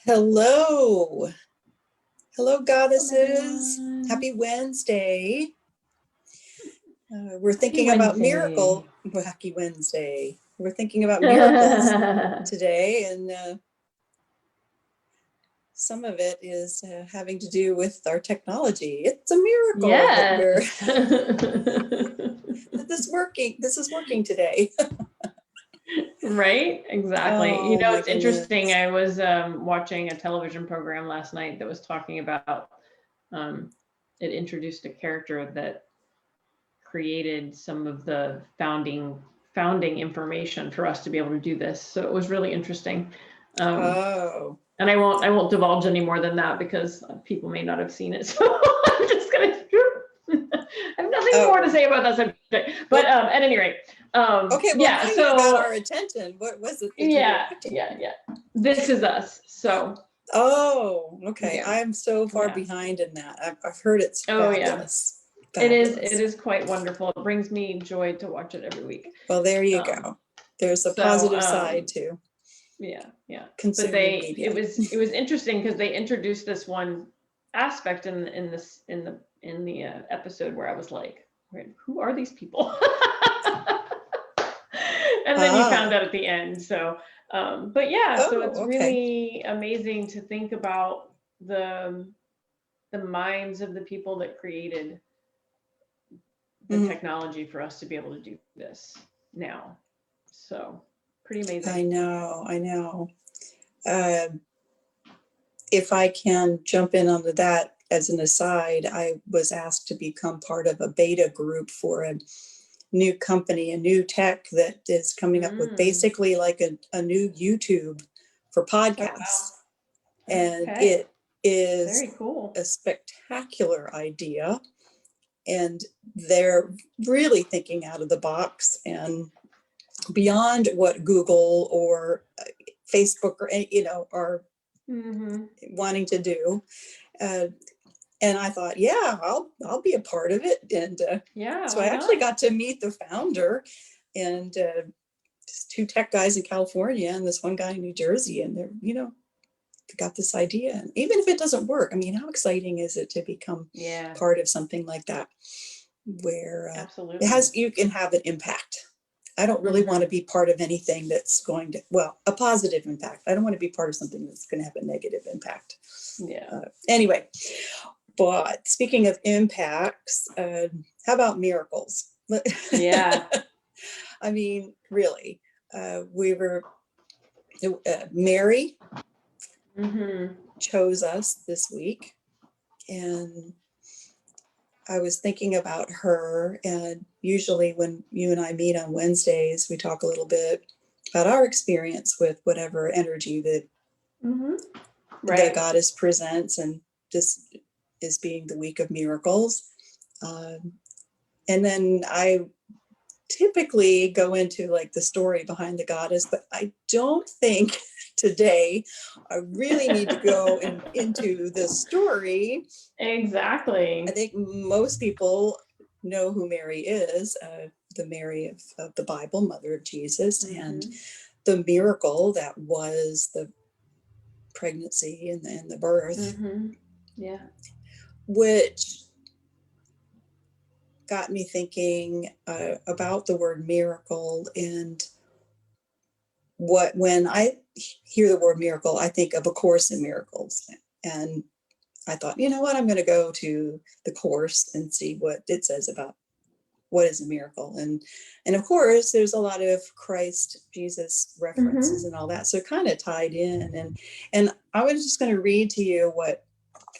Hello. Hello, goddesses. Everyone. Happy Wednesday. We're Happy thinking about Wednesday. Wacky Wednesday. We're thinking about miracles today, and some of it is having to do with our technology. It's a miracle Yes. that this is working today. Right? Exactly. Oh my It's interesting. goodness. I was watching a television program last night that was talking about it introduced a character that created some of the founding information for us to be able to do this. So it was really interesting. Oh. And I won't divulge any more than that because people may not have seen it. So I'm just gonna I have nothing more to say about that subject. But at any rate, okay. Well, yeah. now So you got our attention. What was it that you were watching? Yeah. This Is Us. So. Oh, okay. Yeah. I'm so far behind in that. I've heard it's fabulous. Fabulous. It is quite wonderful. It brings me joy to watch it every week. Well, there you go. There's a positive side too. Yeah. Consuming but media. it was interesting because they introduced this one aspect in the episode where I was like, who are these people? And then you found out at the end. So but yeah, so it's really amazing to think about the minds of the people that created the technology for us to be able to do this now. So pretty amazing. I know. If I can jump in onto that as an aside, I was asked to become part of a beta group for a new company, a new tech that is coming up with basically like a new YouTube for podcasts. And it is very cool. A spectacular idea. And they're really thinking out of the box and beyond what Google or Facebook or are wanting to do. And I thought, yeah, I'll be a part of it. And so I actually got to meet the founder and two tech guys in California and this one guy in New Jersey, and they're got this idea. And even if it doesn't work, I mean, how exciting is it to become part of something like that, where you can have an impact. I don't really want to be part of anything that's going to, a positive impact. I don't want to be part of something that's going to have a negative impact. Anyway, but speaking of impacts, how about miracles? Yeah. I mean, really, we were, Mary chose us this week, and I was thinking about her, and usually when you and I meet on Wednesdays, we talk a little bit about our experience with whatever energy that the goddess presents, and this is being the week of miracles. And then I typically go into like the story behind the goddess, but I don't think today I really need to go into the story. Exactly. I think most people know who Mary is, the Mary of the Bible, mother of Jesus, and the miracle that was the pregnancy and the birth, which got me thinking about the word miracle. And when I hear the word miracle, I think of A Course in Miracles. And I thought, you know what, I'm going to go to the Course and see what it says about what is a miracle. And of course, there's a lot of Christ, Jesus references and all that. So it kind of tied in. And I was just going to read to you what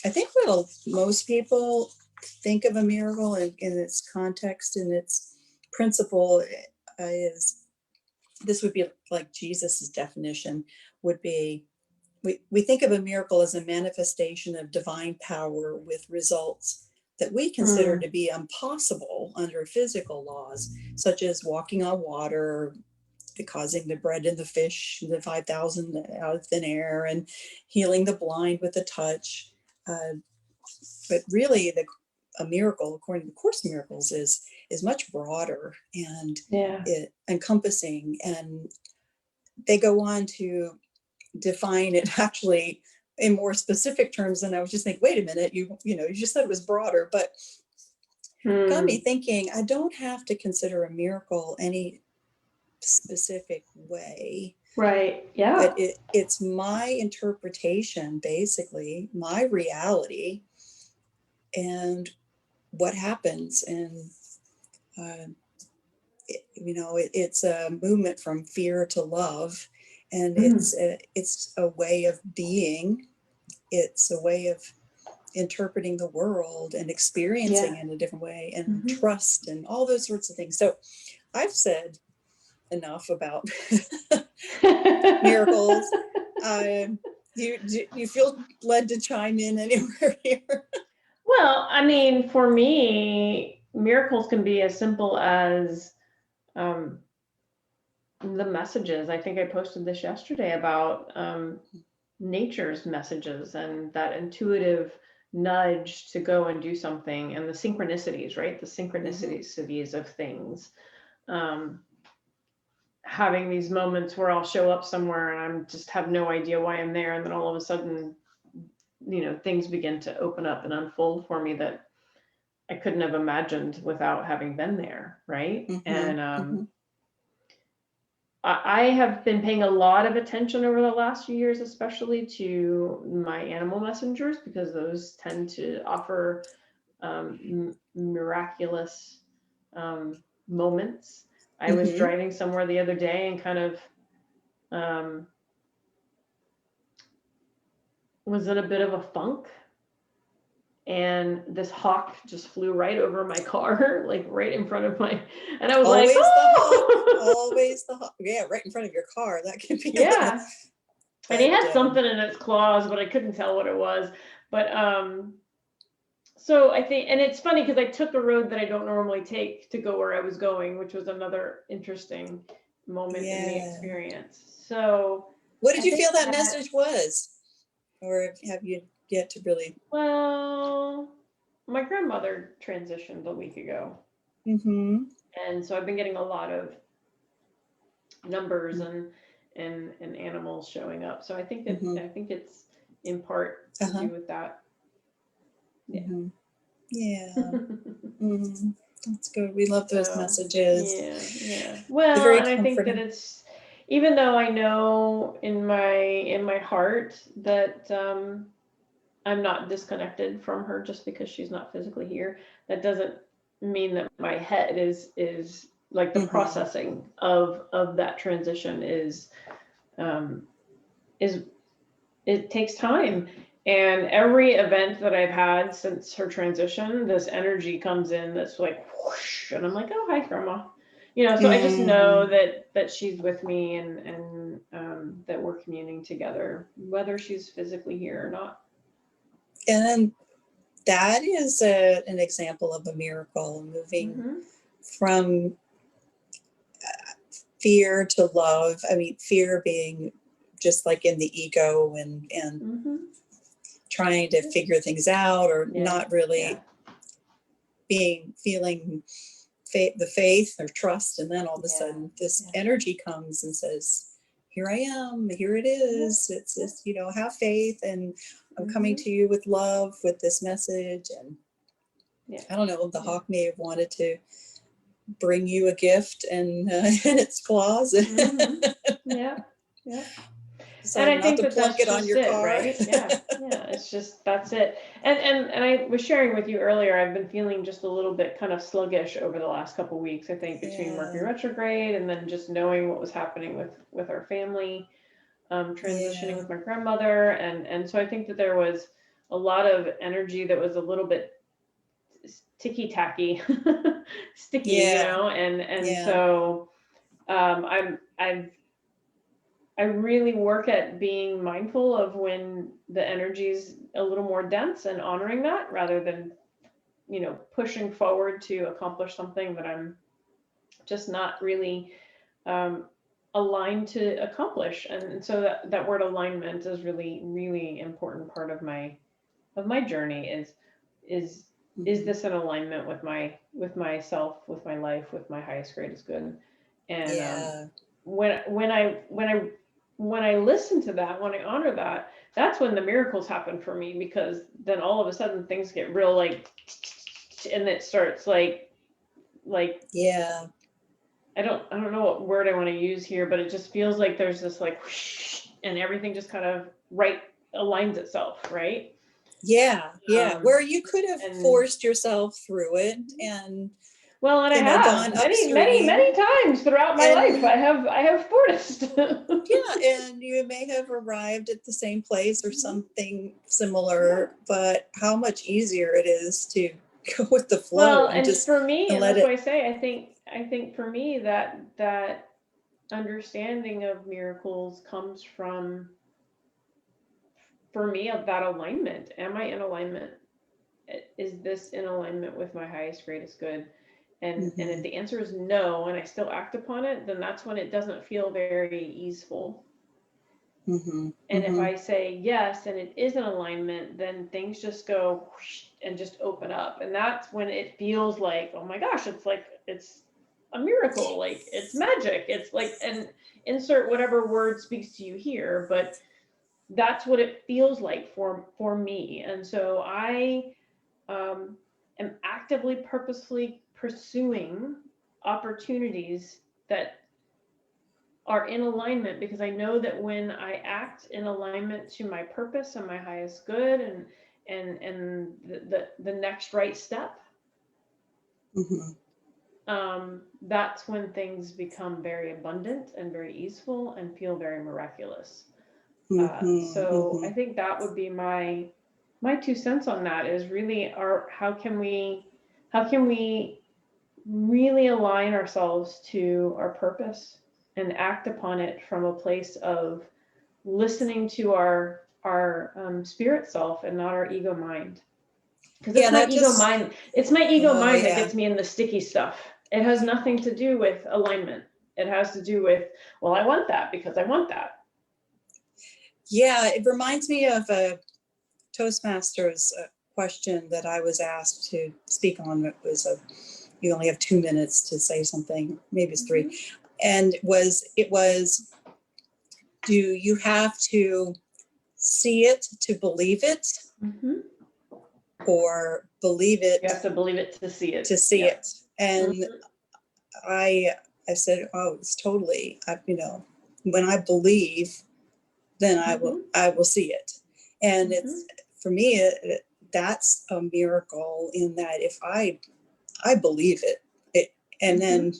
I think what most people think of a miracle in its context and its principle is, this would be like Jesus's definition would be, we think of a miracle as a manifestation of divine power with results that we consider to be impossible under physical laws, such as walking on water, causing the bread and the fish, the 5,000 out of thin air, and healing the blind with a touch. But really, a miracle, according to Course in Miracles, is much broader and encompassing. And they go on to define it actually in more specific terms. And I was just thinking, wait a minute, you just said it was broader, but got me thinking, I don't have to consider a miracle any specific way. Right. Yeah. But it's my interpretation, basically, my reality, and what happens. And, it's a movement from fear to love. And it's a way of being. It's a way of interpreting the world and experiencing in a different way, and trust and all those sorts of things. So I've said enough about miracles. You feel led to chime in anywhere here? Well, I mean, for me, miracles can be as simple as the messages. I think I posted this yesterday about nature's messages and that intuitive nudge to go and do something, and the synchronicities, right? The synchronicities of things. Having these moments where I'll show up somewhere and I'm just have no idea why I'm there, and then all of a sudden, things begin to open up and unfold for me that I couldn't have imagined without having been there, right? And I have been paying a lot of attention over the last few years, especially to my animal messengers, because those tend to offer miraculous moments. I was driving somewhere the other day and kind of was in a bit of a funk, and this hawk just flew right over my car, like right in front of my, and I was always like, oh! always the hawk. Yeah, right in front of your car. That can be. Yeah. And he had something in its claws, but I couldn't tell what it was. But so I think, and it's funny because I took a road that I don't normally take to go where I was going, which was another interesting moment in the experience. So what did you feel that message was? Or have you yet to really? Well, my grandmother transitioned a week ago. And so I've been getting a lot of numbers and animals showing up. So I think I think it's in part to do with that. Yeah. That's good. We love those messages. Yeah. Well, and I think that it's, even though I know in my heart that I'm not disconnected from her just because she's not physically here, that doesn't mean that my head is like the processing of that transition is it takes time. And every event that I've had since her transition, this energy comes in that's like whoosh, and I'm like, oh, hi, Grandma. So I just know that she's with me, and that we're communing together, whether she's physically here or not. And that is an example of a miracle, moving from fear to love. I mean, fear being just like in the ego and trying to figure things out, or not really feeling the faith or trust. And then all of a sudden this energy comes and says, here I am, here it is. It's have faith, and I'm coming to you with love, with this message. And I don't know, the hawk may have wanted to bring you a gift and in its claws. Yeah. So and I think that's just on your car. Right? Yeah. It's just, that's it. And I was sharing with you earlier, I've been feeling just a little bit kind of sluggish over the last couple of weeks. I think between Mercury retrograde and then just knowing what was happening with our family, transitioning with my grandmother, and so I think that there was a lot of energy that was a little bit ticky-tacky, sticky, and so I really work at being mindful of when the energy's a little more dense and honoring that, rather than, pushing forward to accomplish something that I'm just not really aligned to accomplish. And so that word alignment is really, really important part of my journey. Is this in alignment with myself, with my life, with my highest greatest good? And when I when I listen to that, when I honor that, that's when the miracles happen for me, because then all of a sudden things get real like, and it starts like, Yeah. I don't know what word I want to use here, but it just feels like there's this like whoosh, and everything just kind of aligns itself, right? Yeah, yeah. Where you could have and forced yourself through it and well, and I have gone many upstream. times throughout my life. I have forced. Yeah, and you may have arrived at the same place or something similar, but how much easier it is to go with the flow Well, and and just for me, and let that's why I it. say I think for me that understanding of miracles comes from, for me, of that alignment. Am I in alignment? Is this in alignment with my highest, greatest good? And if the answer is no, and I still act upon it, then that's when it doesn't feel very easeful. And if I say yes, and it is in alignment, then things just go whoosh, and just open up. And that's when it feels like, oh my gosh, it's like, it's a miracle. Like it's magic. It's like, and insert whatever word speaks to you here, but that's what it feels like for me. And so I am actively, purposefully pursuing opportunities that are in alignment, because I know that when I act in alignment to my purpose and my highest good and the next right step, that's when things become very abundant and very easeful and feel very miraculous. So I think that would be my 2 cents on that, is really how can we really align ourselves to our purpose and act upon it from a place of listening to our spirit self and not our ego mind. Because it's my ego mind. It's my ego mind that gets me in the sticky stuff. It has nothing to do with alignment. It has to do with, well, I want that because I want that. Yeah, it reminds me of a Toastmasters question that I was asked to speak on. It was you only have 2 minutes to say something, maybe it's 3. And it was, do you have to see it to believe it? Or believe it? You have to believe it to see it. To see it. And I said, oh, it's totally, when I believe, then I will see it. And it's, for me, that's a miracle, in that if I believe it, and then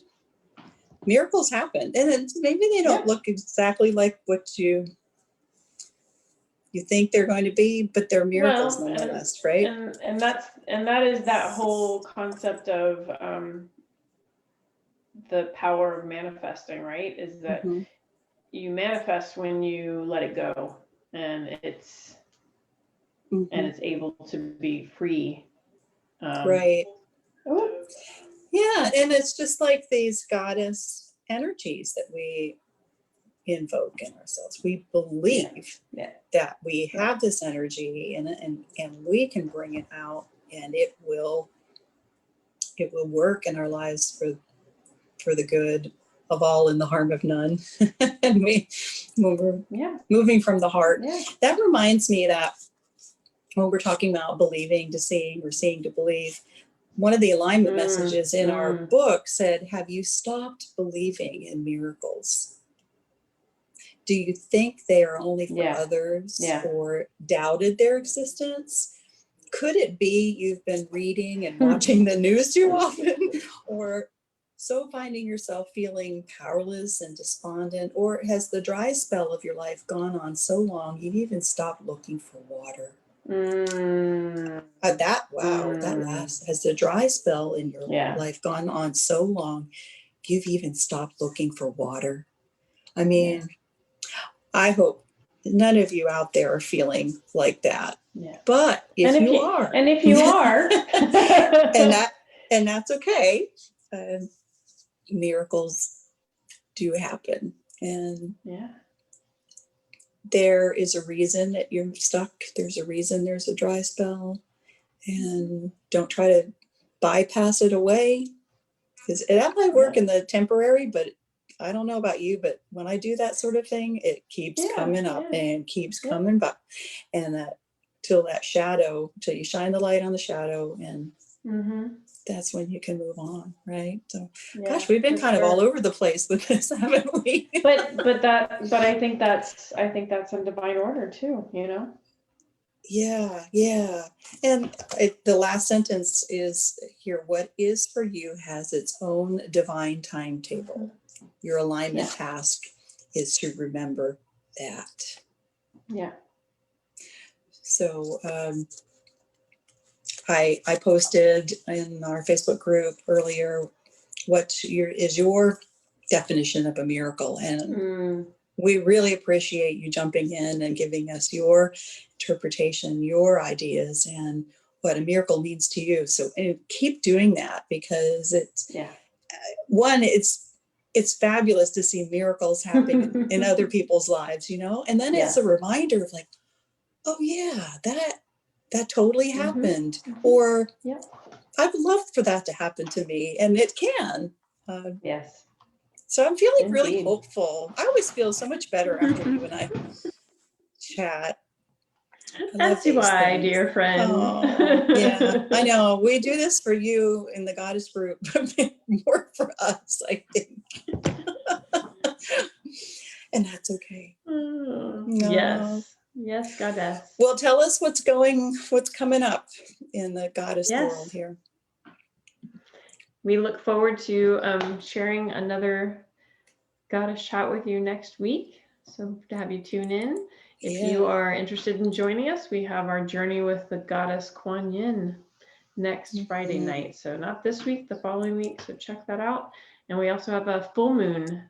miracles happen, and then maybe they don't look exactly like what you think they're going to be, but they're miracles nonetheless, right? And that is that whole concept of the power of manifesting, right? Is that you manifest when you let it go, and it's able to be free. Right. Yeah, and it's just like these goddess energies that we invoke in ourselves. We believe that we have this energy, and we can bring it out, and it will work in our lives for the good of all and the harm of none. And when we're moving from the heart, that reminds me that when we're talking about believing to seeing, or seeing to believe, one of the alignment messages in our book said, have you stopped believing in miracles? Do you think they are only for others, or doubted their existence? Could it be you've been reading and watching the news too often, or so finding yourself feeling powerless and despondent? Or has the dry spell of your life gone on so long you've even stopped looking for water? Has the dry spell in your life gone on so long you've even stopped looking for water? I mean, I hope none of you out there are feeling like that. But if you are, and that's okay. Miracles do happen, and there is a reason that you're stuck. There's a reason there's a dry spell, and don't try to bypass it away, because that might work in the temporary, but I don't know about you, but when I do that sort of thing, it keeps Yeah, coming up yeah, and keeps yeah. coming back. And that till you shine the light on the shadow, and that's when you can move on, right? So, Yeah, gosh, we've been for kind of all sure. over the place with this, haven't we? But I think that's in divine order too, you know? Yeah, yeah. And the last sentence is here, what is for you has its own divine timetable. Your alignment Yeah. task is to remember that. Yeah. So I posted in our Facebook group earlier, is your definition of a miracle? And we really appreciate you jumping in and giving us your interpretation, your ideas, and what a miracle means to you. So keep doing that, because it's fabulous to see miracles happening in other people's lives, and then it's a reminder of like, oh yeah, that totally happened. Or I'd love for that to happen to me, and it can. Yes. So I'm feeling really Indeed. hopeful. I always feel so much better after you and I chat. As do I, dear friend. Oh, yeah, I know. We do this for you in the Goddess group, but more for us, I think. And that's okay. No. Yes, Goddess. Well, tell us what's coming up in the Goddess world here. We look forward to sharing another Goddess chat with you next week. So to have you tune in. If you are interested in joining us, we have our journey with the Goddess Kuan Yin next Friday night. So not this week, the following week. So check that out. And we also have a full moon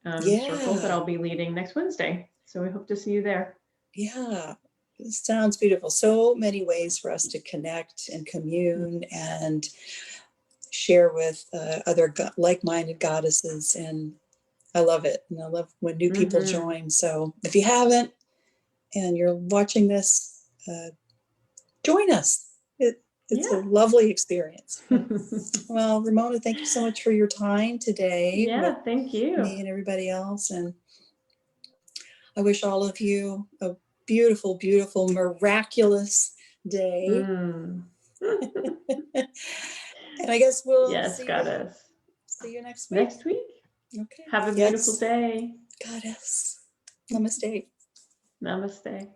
circle that I'll be leading next Wednesday. So we hope to see you there. Yeah, it sounds beautiful. So many ways for us to connect and commune and share with other like-minded goddesses. And I love it. And I love when new people join. So if you haven't and you're watching this, join us. It's a lovely experience. Well, Ramona, thank you so much for your time today. Yeah, thank you. Me and everybody else. And I wish all of you a beautiful, beautiful, miraculous day. And I guess we'll see you next week. Okay. Have a beautiful day. Goddess. Namaste. Namaste.